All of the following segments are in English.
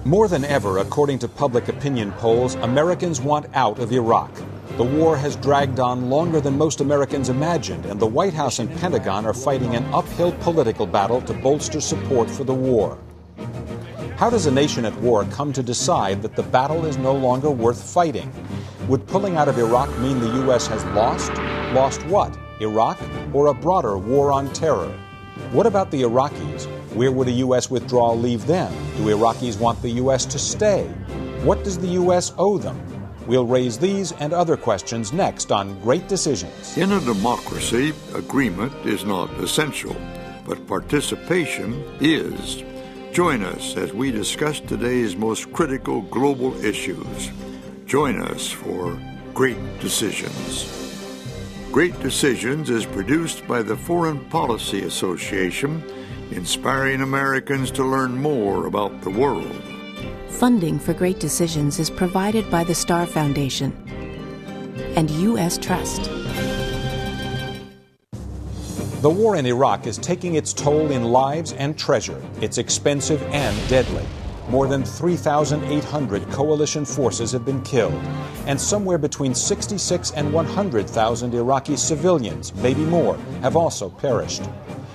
More than ever, according to public opinion polls, Americans want out of Iraq. The war has dragged on longer than most Americans imagined, and the White House and Pentagon are fighting an uphill political battle to bolster support for the war. How does a nation at war come to decide that the battle is no longer worth fighting? Would pulling out of Iraq mean the U.S. has lost? Lost what? Iraq or a broader war on terror? What about the Iraqis? Where would a U.S. withdrawal leave them? Do Iraqis want the U.S. to stay? What does the U.S. owe them? We'll raise these and other questions next on Great Decisions. In a democracy, agreement is not essential, but participation is. Join us as we discuss today's most critical global issues. Join us for Great Decisions. Great Decisions is produced by the Foreign Policy Association, inspiring Americans to learn more about the world. Funding for Great Decisions is provided by the Star Foundation and U.S. Trust. The war in Iraq is taking its toll in lives and treasure. It's expensive and deadly. More than 3,800 coalition forces have been killed, and somewhere between 66 and 100,000 Iraqi civilians, maybe more, have also perished.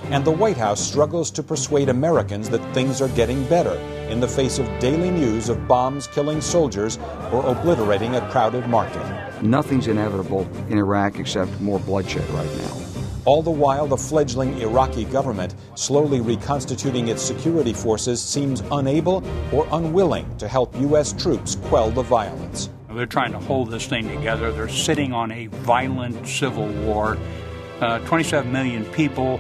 And the White House struggles to persuade Americans that things are getting better in the face of daily news of bombs killing soldiers or obliterating a crowded market. Nothing's inevitable in Iraq except more bloodshed right now. All the while, the fledgling Iraqi government, slowly reconstituting its security forces, seems unable or unwilling to help U.S. troops quell the violence. They're trying to hold this thing together. They're sitting on a violent civil war. 27 million people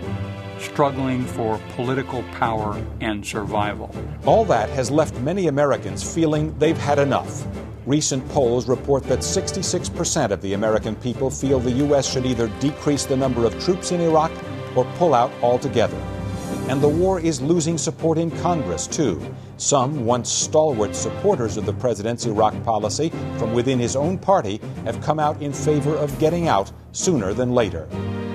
struggling for political power and survival. All that has left many Americans feeling they've had enough. Recent polls report that 66% of the American people feel the U.S. should either decrease the number of troops in Iraq or pull out altogether. And the war is losing support in Congress, too. Some once stalwart supporters of the president's Iraq policy from within his own party have come out in favor of getting out sooner than later.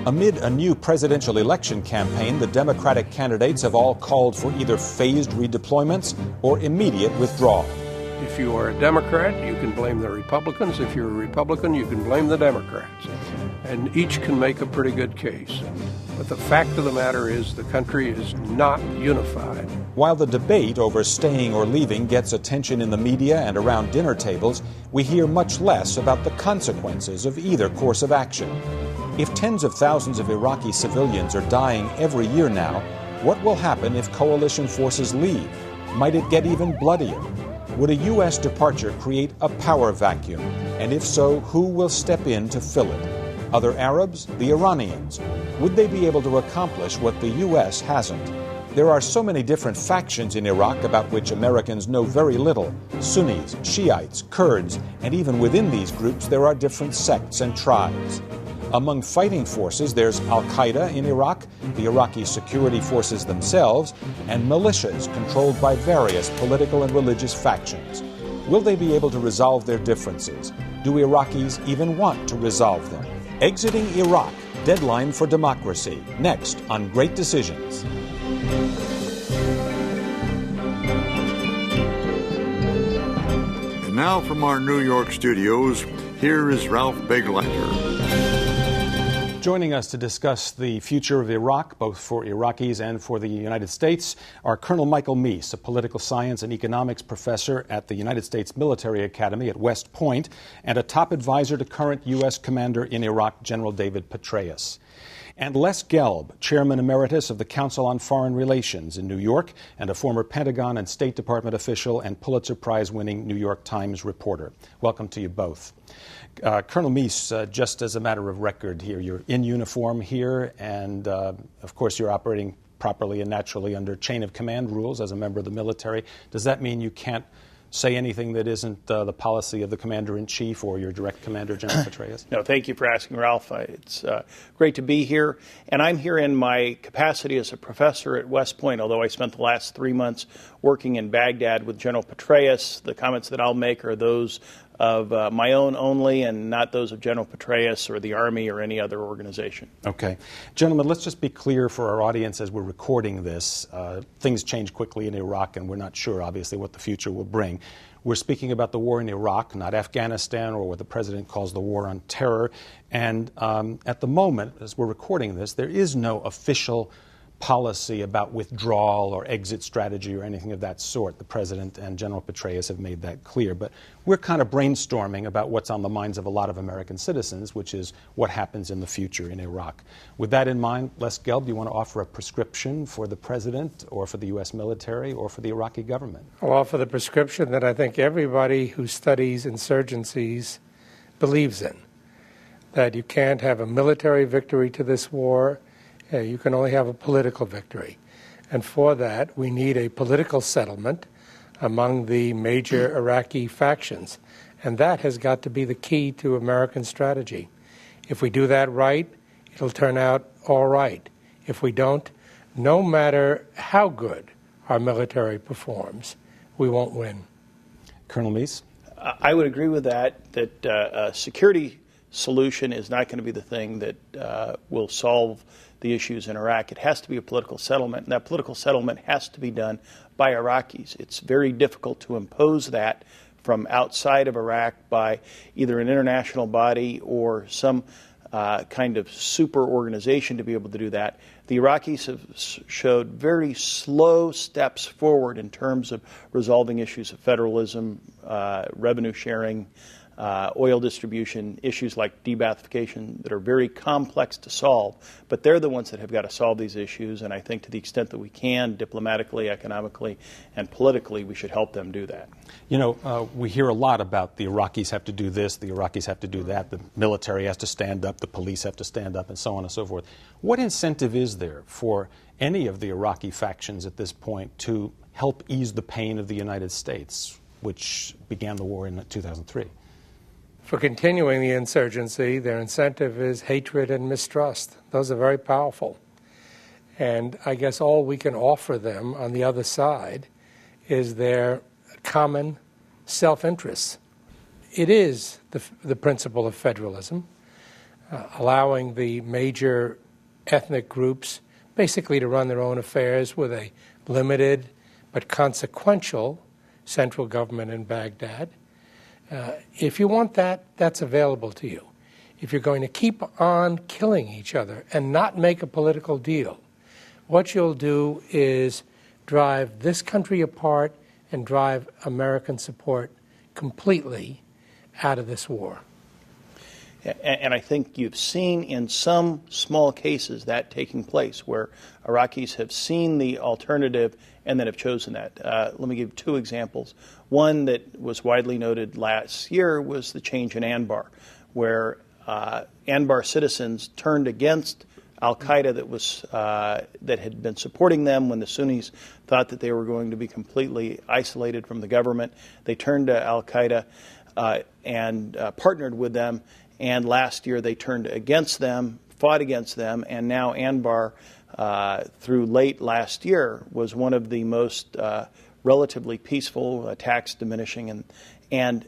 Amid a new presidential election campaign, the Democratic candidates have all called for either phased redeployments or immediate withdrawal. If you are a Democrat, you can blame the Republicans. If you're a Republican, you can blame the Democrats. And each can make a pretty good case. But the fact of the matter is the country is not unified. While the debate over staying or leaving gets attention in the media and around dinner tables, we hear much less about the consequences of either course of action. If tens of thousands of Iraqi civilians are dying every year now, what will happen if coalition forces leave? Might it get even bloodier? Would a U.S. departure create a power vacuum? And if so, who will step in to fill it? Other Arabs? The Iranians? Would they be able to accomplish what the U.S. hasn't? There are so many different factions in Iraq about which Americans know very little. Sunnis, Shiites, Kurds, and even within these groups there are different sects and tribes. Among fighting forces, there's al-Qaeda in Iraq, the Iraqi security forces themselves, and militias controlled by various political and religious factions. Will they be able to resolve their differences? Do Iraqis even want to resolve them? Exiting Iraq, deadline for democracy. Next on Great Decisions. And now from our New York studios, here is Ralph Begleiter. Joining us to discuss the future of Iraq, both for Iraqis and for the United States, are Colonel Michael Meese, a political science and economics professor at the United States Military Academy at West Point, and a top advisor to current U.S. Commander in Iraq, General David Petraeus. And Les Gelb, Chairman Emeritus of the Council on Foreign Relations in New York, and a former Pentagon and State Department official and Pulitzer Prize-winning New York Times reporter. Welcome to you both. Colonel Meese, just as a matter of record here, you're in uniform here, and of course you're operating properly and naturally under chain of command rules as a member of the military. Does that mean you can't say anything that isn't the policy of the Commander-in-Chief or your direct commander, General Petraeus? No, thank you for asking, Ralph. It's great to be here. And I'm here in my capacity as a professor at West Point, although I spent the last 3 months working in Baghdad with General Petraeus. The comments that I'll make are those of my own only and not those of General Petraeus or the Army or any other organization. Okay. Gentlemen, let's just be clear for our audience as we're recording this. Things change quickly in Iraq, and we're not sure, obviously, what the future will bring. We're speaking about the war in Iraq, not Afghanistan, or what the president calls the war on terror. And at the moment, as we're recording this, there is no official policy about withdrawal or exit strategy or anything of that sort. The president and General Petraeus have made that clear. But we're kind of brainstorming about what's on the minds of a lot of American citizens, which is what happens in the future in Iraq. With that in mind, Les Gelb, do you want to offer a prescription for the president or for the U.S. military or for the Iraqi government? I'll offer the prescription that I think everybody who studies insurgencies believes in, that you can't have a military victory to this war. You can only have a political victory. And for that, we need a political settlement among the major Iraqi factions. And that has got to be the key to American strategy. If we do that right, it'll turn out all right. If we don't, no matter how good our military performs, we won't win. Colonel Meese? I would agree with that a security solution is not going to be the thing that will solve the issues in Iraq. It has to be a political settlement, and that political settlement has to be done by Iraqis. It's very difficult to impose that from outside of Iraq by either an international body or some kind of super organization to be able to do that. The Iraqis have showed very slow steps forward in terms of resolving issues of federalism, revenue sharing, oil distribution, issues like debathification that are very complex to solve, but they're the ones that have got to solve these issues, and I think to the extent that we can, diplomatically, economically, and politically, we should help them do that. You know, we hear a lot about the Iraqis have to do this, the Iraqis have to do that, the military has to stand up, the police have to stand up, and so on and so forth. What incentive is there for any of the Iraqi factions at this point to help ease the pain of the United States, which began the war in 2003? For continuing the insurgency, their incentive is hatred and mistrust. Those are very powerful. And I guess all we can offer them on the other side is their common self-interest. It is the principle of federalism, allowing the major ethnic groups basically to run their own affairs with a limited but consequential central government in Baghdad. If you want that, that's available to you. If you're going to keep on killing each other and not make a political deal, what you'll do is drive this country apart and drive American support completely out of this war. And I think you've seen in some small cases that taking place where Iraqis have seen the alternative and then have chosen that. Let me give two examples. One that was widely noted last year was the change in Anbar, where Anbar citizens turned against al-Qaeda that had been supporting them when the Sunnis thought that they were going to be completely isolated from the government. They turned to al-Qaeda and partnered with them. And last year they turned against them, fought against them, and now Anbar, through late last year, was one of the most relatively peaceful, attacks diminishing, and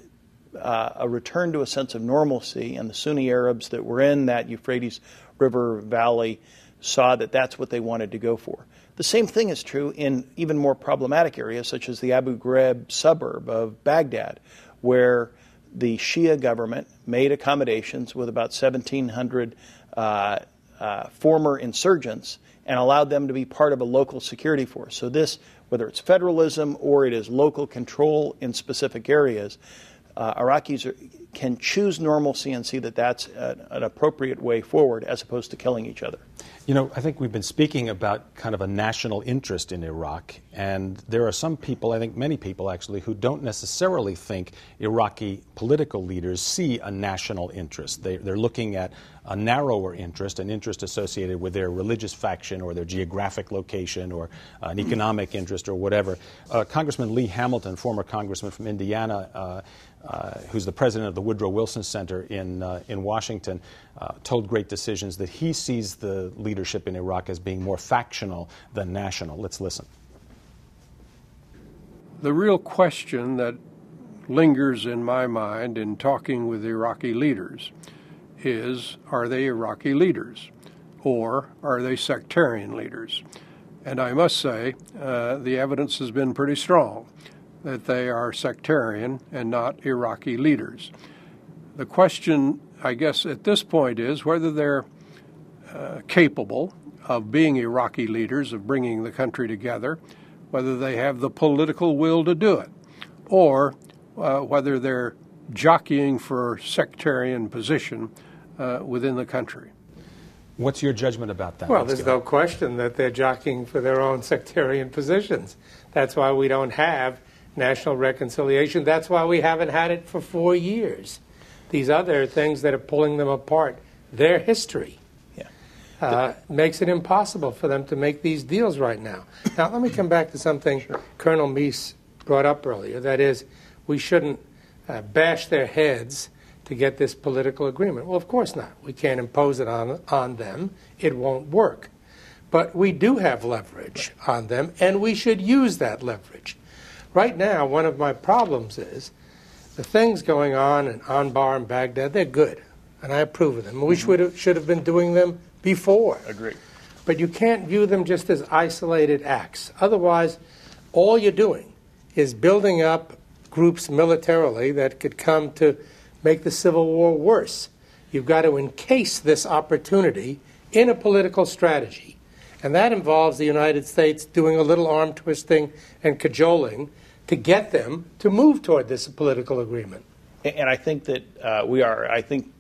a return to a sense of normalcy. And the Sunni Arabs that were in that Euphrates River Valley saw that that's what they wanted to go for. The same thing is true in even more problematic areas, such as the Abu Ghraib suburb of Baghdad, where the Shia government made accommodations with about 1,700 former insurgents and allowed them to be part of a local security force. So this, whether it's federalism or it is local control in specific areas, Iraqis can choose normalcy and see that that's an appropriate way forward as opposed to killing each other. You know, I think we've been speaking about kind of a national interest in Iraq, and there are some people, I think many people actually, who don't necessarily think Iraqi political leaders see a national interest. They're looking at a narrower interest, an interest associated with their religious faction or their geographic location or an economic interest or whatever. Congressman Lee Hamilton, former congressman from Indiana, who's the president of the Woodrow Wilson Center in Washington, told Great Decisions that he sees the leadership in Iraq as being more factional than national. Let's listen. The real question that lingers in my mind in talking with Iraqi leaders is, are they Iraqi leaders or are they sectarian leaders? And I must say the evidence has been pretty strong that they are sectarian and not Iraqi leaders. The question, I guess, at this point is whether they're capable of being Iraqi leaders, of bringing the country together, whether they have the political will to do it, or whether they're jockeying for sectarian position within the country. What's your judgment about that? Well, there's no question that they're jockeying for their own sectarian positions. That's why we don't have national reconciliation. That's why we haven't had it for 4 years. These other things that are pulling them apart, their history makes it impossible for them to make these deals right now. Now, let me come back to something Colonel Meese brought up earlier. That is, we shouldn't bash their heads to get this political agreement. Well, of course not. We can't impose it on them. It won't work. But we do have leverage on them, and we should use that leverage. Right now, one of my problems is the things going on in Anbar and Baghdad, they're good, and I approve of them. We should have been doing them before. Agree. But you can't view them just as isolated acts. Otherwise, all you're doing is building up groups militarily that could come to make the Civil War worse. You've got to encase this opportunity in a political strategy. And that involves the United States doing a little arm twisting and cajoling to get them to move toward this political agreement. And I think that we are. I think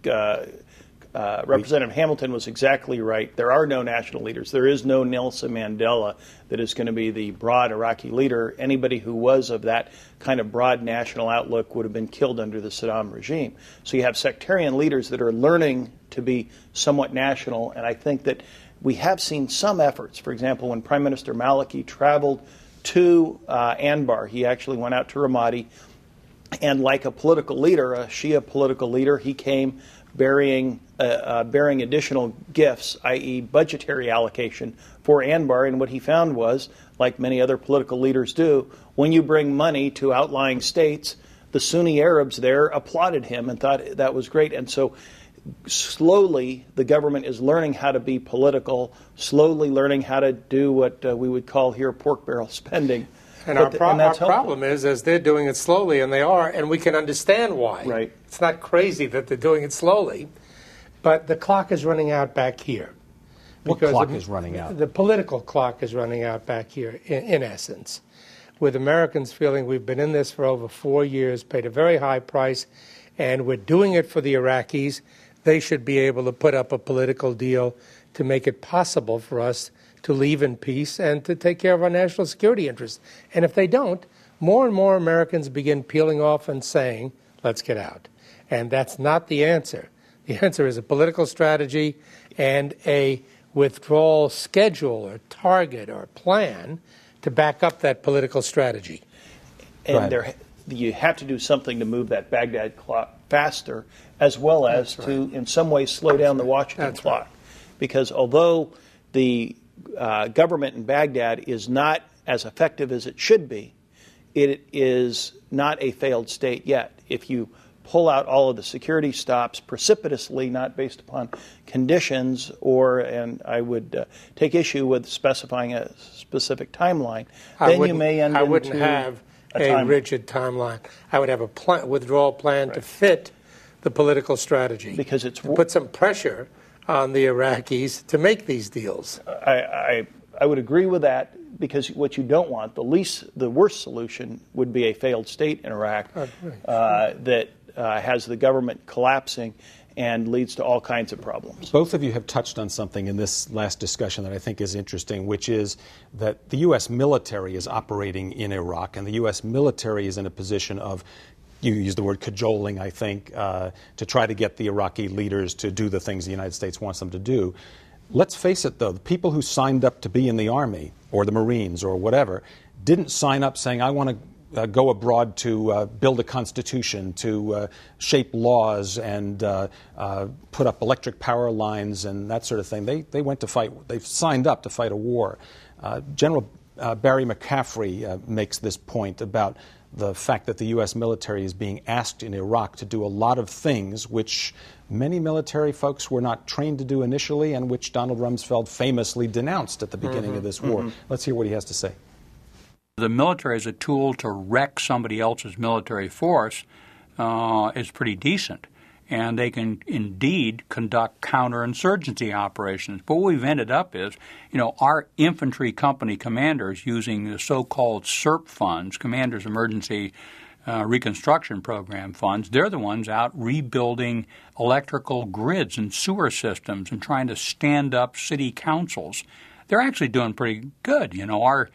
Representative Hamilton was exactly right. There are no national leaders. There is no Nelson Mandela that is going to be the broad Iraqi leader. Anybody who was of that kind of broad national outlook would have been killed under the Saddam regime. So you have sectarian leaders that are learning to be somewhat national, and I think that we have seen some efforts. For example, when Prime Minister Maliki traveled to Anbar, he actually went out to Ramadi, and like a political leader, a Shia political leader, he came bearing additional gifts, i.e. budgetary allocation for Anbar. And what he found was, like many other political leaders do, when you bring money to outlying states, the Sunni Arabs there applauded him and thought that was great. And so slowly the government is learning how to be political, slowly learning how to do what we would call here pork barrel spending. And our problem is, as they're doing it slowly, and they are, and we can understand why. Right. It's not crazy that they're doing it slowly, but the clock is running out back here. What clock is running out? The political clock is running out back here, in essence, with Americans feeling we've been in this for over 4 years, paid a very high price, and we're doing it for the Iraqis. They should be able to put up a political deal to make it possible for us to leave in peace and to take care of our national security interests. And if they don't, more and more Americans begin peeling off and saying, let's get out. And that's not the answer. The answer is a political strategy and a withdrawal schedule or target or plan to back up that political strategy. And you have to do something to move that Baghdad clock faster, as well as to, in some ways, slow down the Washington clock. Because although the government in Baghdad is not as effective as it should be, it is not a failed state yet. If you pull out all of the security stops precipitously, not based upon conditions, and I would take issue with specifying a specific timeline, then you may end up. I wouldn't have a rigid timeline. I would have a withdrawal plan to fit the political strategy. Because it's to put some pressure on the Iraqis to make these deals. I would agree with that, because what you don't want, the worst solution would be a failed state in Iraq that has the government collapsing and leads to all kinds of problems. Both of you have touched on something in this last discussion that I think is interesting, which is that the U.S. military is operating in Iraq, and the U.S. military is in a position of, you use the word cajoling, I think, to try to get the Iraqi leaders to do the things the United States wants them to do. Let's face it, though, the people who signed up to be in the Army or the Marines or whatever didn't sign up saying, I want to go abroad to build a constitution, to shape laws and put up electric power lines and that sort of thing. They went to fight. They signed up to fight a war. General Barry McCaffrey makes this point about the fact that the U.S. military is being asked in Iraq to do a lot of things which many military folks were not trained to do initially and which Donald Rumsfeld famously denounced at the beginning of this war. Let's hear what he has to say. The military as a tool to wreck somebody else's military force is pretty decent. And they can indeed conduct counterinsurgency operations. But what we've ended up is, our infantry company commanders using the so-called SERP funds, Commanders Emergency Reconstruction Program funds, they're the ones out rebuilding electrical grids and sewer systems and trying to stand up city councils. They're actually doing pretty good. Our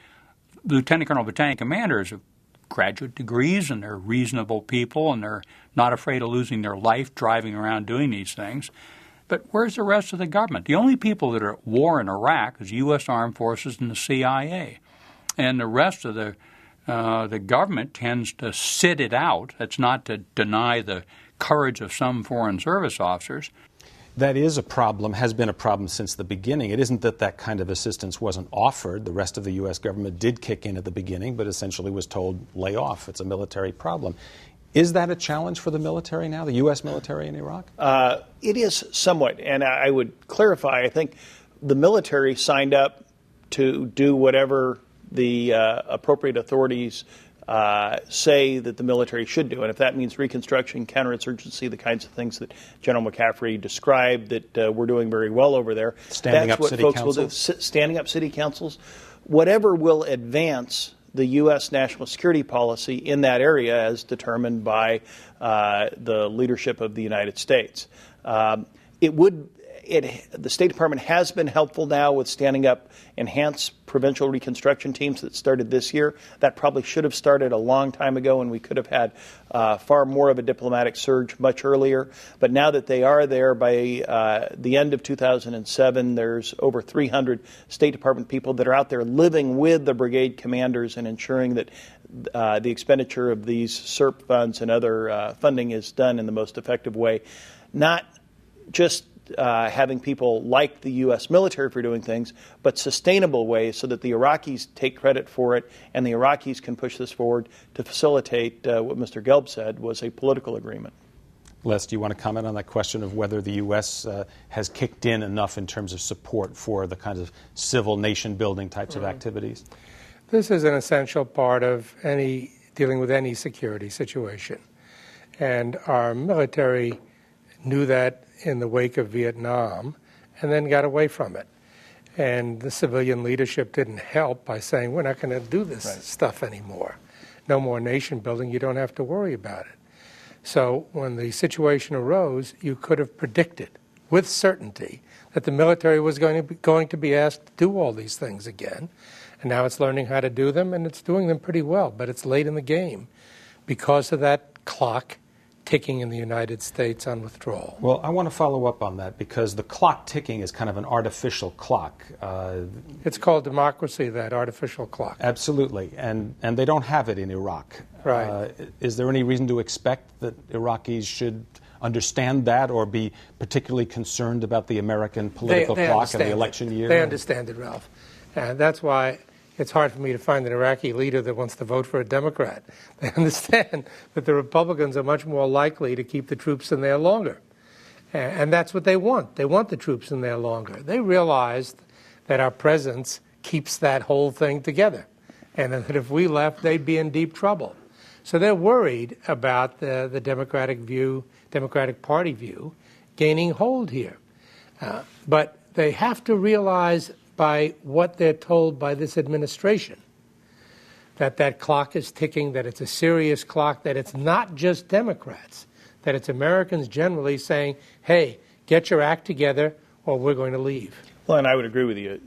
lieutenant colonel battalion commanders have graduate degrees, and they're reasonable people, and they're not afraid of losing their life driving around doing these things. But where's the rest of the government? The only people that are at war in Iraq is U.S. Armed Forces and the CIA. And the rest of the government tends to sit it out. That's not to deny the courage of some foreign service officers. That is a problem, has been a problem since the beginning. It isn't that that kind of assistance wasn't offered. The rest of the U.S. government did kick in at the beginning, but essentially was told, lay off. It's a military problem. Is that a challenge for the military now, the U.S. military in Iraq? It is somewhat, and I would clarify, I think the military signed up to do whatever the appropriate authorities say that the military should do. And if that means reconstruction, counterinsurgency, the kinds of things that General McCaffrey described that we're doing very well over there, that's what folks will do. Standing up city councils, whatever will advance the U.S. national security policy in that area as determined by the leadership of the United States. The State Department has been helpful now with standing up enhanced provincial reconstruction teams that started this year. That probably should have started a long time ago, and we could have had far more of a diplomatic surge much earlier. But now that they are there, by the end of 2007, there's over 300 State Department people that are out there living with the brigade commanders and ensuring that the expenditure of these SERP funds and other funding is done in the most effective way. Not just having people like the U.S. military for doing things, but sustainable ways so that the Iraqis take credit for it and the Iraqis can push this forward to facilitate what Mr. Gelb said was a political agreement. Les, do you want to comment on that question of whether the U.S. Has kicked in enough in terms of support for the kinds of civil nation-building types of activities? This is an essential part of dealing with any security situation. And our military knew that in the wake of Vietnam and then got away from it. And the civilian leadership didn't help by saying, we're not going to do this stuff anymore. No more nation building, you don't have to worry about it. So when the situation arose, you could have predicted with certainty that the military was going to be asked to do all these things again. And now it's learning how to do them, and it's doing them pretty well. But it's late in the game because of that clock ticking in the United States on withdrawal. Well, I want to follow up on that because the clock ticking is kind of an artificial clock. It's called democracy, that artificial clock. Absolutely, and they don't have it in Iraq. Right. Is there any reason to expect that Iraqis should understand that or be particularly concerned about the American political clock and the election year? They understand it, Ralph. And that's why it's hard for me to find an Iraqi leader that wants to vote for a Democrat. They understand that the Republicans are much more likely to keep the troops in there longer. And that's what they want. They want the troops in there longer. They realized that our presence keeps that whole thing together. And that if we left, they'd be in deep trouble. So they're worried about the Democratic Party view gaining hold here. But they have to realize by what they're told by this administration, that clock is ticking, that it's a serious clock, that it's not just Democrats, that it's Americans generally saying, hey, get your act together or we're going to leave. Well, and I would agree with you.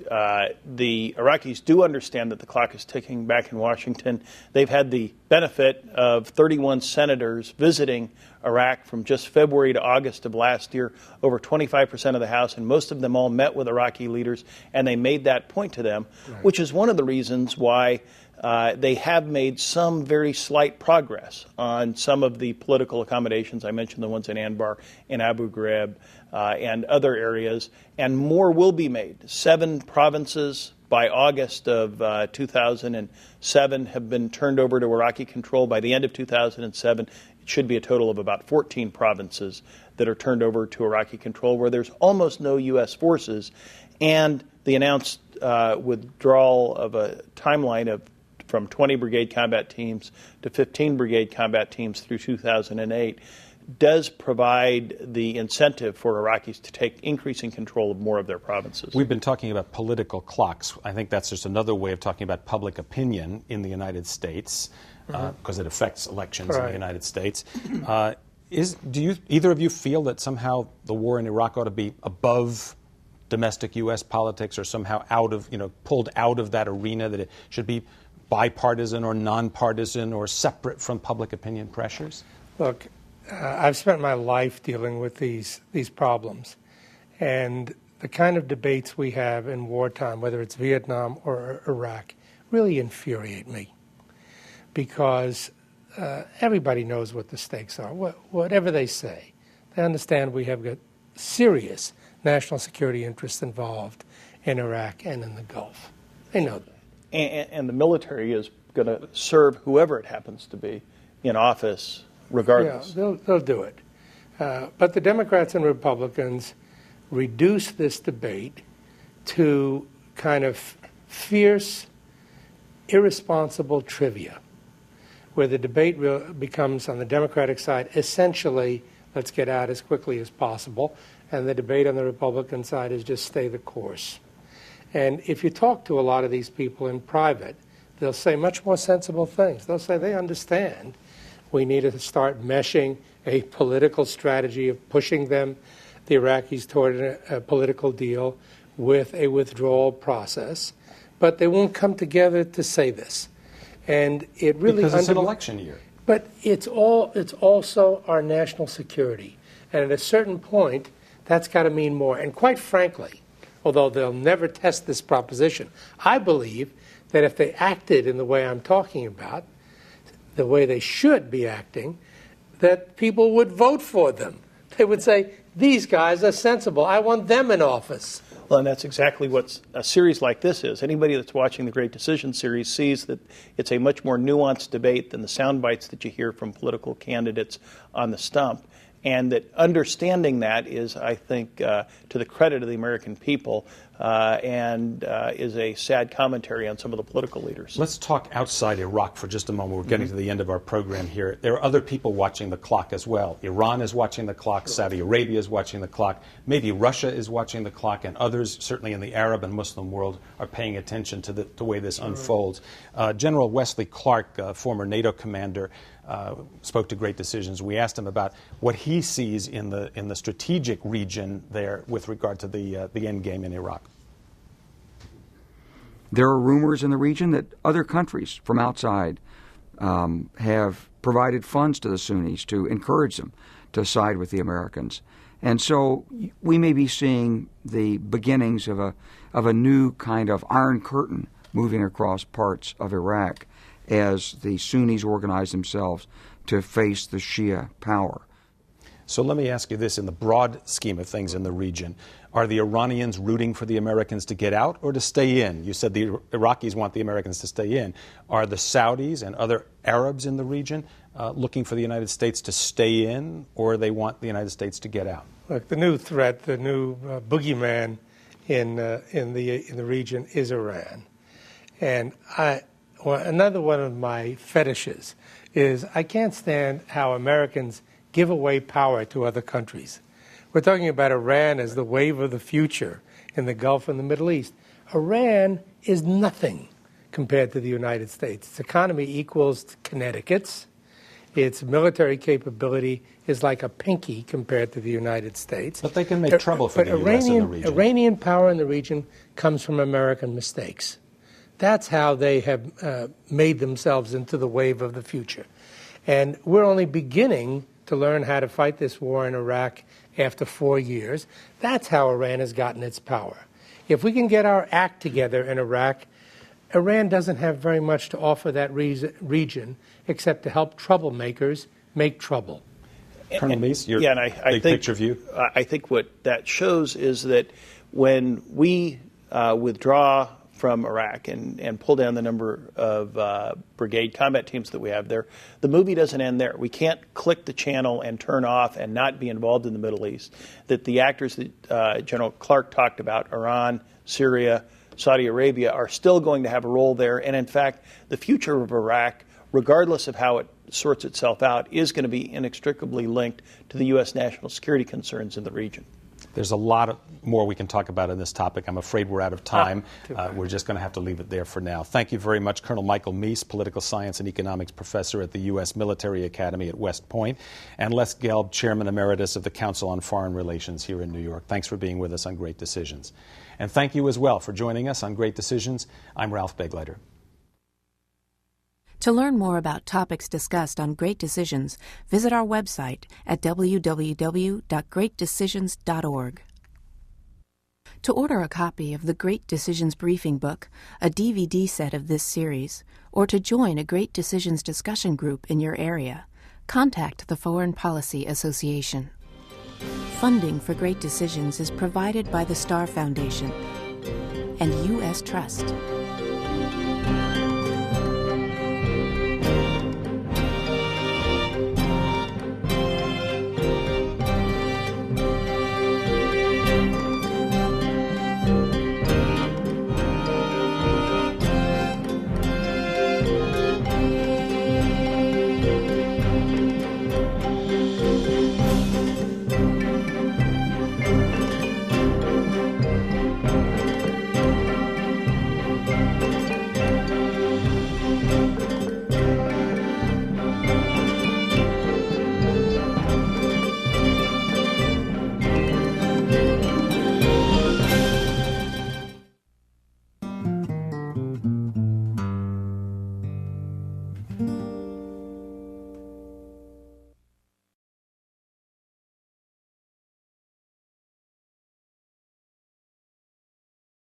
The Iraqis do understand that the clock is ticking back in Washington. They've had the benefit of 31 senators visiting Iraq from just February to August of last year, over 25% of the House, and most of them all met with Iraqi leaders, and they made that point to them, which is one of the reasons why they have made some very slight progress on some of the political accommodations. I mentioned the ones in Anbar, in Abu Ghraib, and other areas, and more will be made. 7 provinces by August of 2007 have been turned over to Iraqi control. By the end of 2007, it should be a total of about 14 provinces that are turned over to Iraqi control, where there's almost no U.S. forces, and the announced withdrawal of a timeline from 20 brigade combat teams to 15 brigade combat teams through 2008 does provide the incentive for Iraqis to take increasing control of more of their provinces. We've been talking about political clocks. I think that's just another way of talking about public opinion in the United States, because it affects elections in the United States. Do either of you feel that somehow the war in Iraq ought to be above domestic U.S. politics, or somehow pulled out of that arena, that it should be bipartisan or nonpartisan or separate from public opinion pressures? Look, I've spent my life dealing with these problems, and the kind of debates we have in wartime, whether it's Vietnam or Iraq, really infuriate me, because everybody knows what the stakes are. Whatever they say, they understand we have got serious national security interests involved in Iraq and in the Gulf. They know that. And the military is going to serve whoever it happens to be in office, regardless. Yeah, they'll do it. But the Democrats and Republicans reduce this debate to kind of fierce, irresponsible trivia, where the debate becomes, on the Democratic side, essentially, let's get out as quickly as possible, and the debate on the Republican side is just stay the course. And if you talk to a lot of these people in private, they'll say much more sensible things. They'll say they understand we need to start meshing a political strategy of pushing the Iraqis toward a political deal with a withdrawal process, but they won't come together to say this. And it really because it's an election year. But it's also our national security. And at a certain point, that's got to mean more. And quite frankly, although they'll never test this proposition, I believe that if they acted in the way I'm talking about, the way they should be acting, that people would vote for them. They would say, these guys are sensible. I want them in office. Well, and that's exactly what a series like this is. Anybody that's watching the Great Decision series sees that it's a much more nuanced debate than the sound bites that you hear from political candidates on the stump. And that understanding that is, I think, to the credit of the American people, and is a sad commentary on some of the political leaders. Let's talk outside Iraq for just a moment. We're getting to the end of our program here. There are other people watching the clock as well. Iran is watching the clock. Saudi Arabia is watching the clock. Maybe Russia is watching the clock, and others, certainly in the Arab and Muslim world, are paying attention to the way this unfolds. General Wesley Clark, former NATO commander, spoke to Great Decisions. We asked him about what he sees in the strategic region there with regard to the end game in Iraq. There are rumors in the region that other countries from outside have provided funds to the Sunnis to encourage them to side with the Americans. And so we may be seeing the beginnings of a new kind of Iron Curtain moving across parts of Iraq as the Sunnis organize themselves to face the Shia power. So let me ask you this, in the broad scheme of things in the region, are the Iranians rooting for the Americans to get out or to stay in? You said the Iraqis want the Americans to stay in. Are the Saudis and other Arabs in the region looking for the United States to stay in, or they want the United States to get out? Look, the new threat, the new boogeyman in the region is Iran. And another one of my fetishes is I can't stand how Americans give away power to other countries. We're talking about Iran as the wave of the future in the Gulf and the Middle East. Iran is nothing compared to the United States. Its economy equals Connecticut's. Its military capability is like a pinky compared to the United States. But they can make trouble for the U.S. in the region. Iranian power in the region comes from American mistakes. That's how they have made themselves into the wave of the future. And we're only beginning to learn how to fight this war in Iraq after 4 years. That's how Iran has gotten its power. If we can get our act together in Iraq, Iran doesn't have very much to offer that region except to help troublemakers make trouble. Colonel Meese, your big picture view? I think what that shows is that when we withdraw from Iraq and pull down the number of brigade combat teams that we have there, the movie doesn't end there. We can't click the channel and turn off and not be involved in the Middle East. That the actors that General Clark talked about, Iran, Syria, Saudi Arabia, are still going to have a role there. And in fact, the future of Iraq, regardless of how it sorts itself out, is going to be inextricably linked to the U.S. national security concerns in the region. There's a lot more we can talk about in this topic. I'm afraid we're out of time. We're just going to have to leave it there for now. Thank you very much, Colonel Michael Meese, Political Science and Economics Professor at the U.S. Military Academy at West Point, and Les Gelb, Chairman Emeritus of the Council on Foreign Relations here in New York. Thanks for being with us on Great Decisions. And thank you as well for joining us on Great Decisions. I'm Ralph Begleiter. To learn more about topics discussed on Great Decisions, visit our website at www.greatdecisions.org. To order a copy of the Great Decisions Briefing Book, a DVD set of this series, or to join a Great Decisions discussion group in your area, contact the Foreign Policy Association. Funding for Great Decisions is provided by the Star Foundation and U.S. Trust.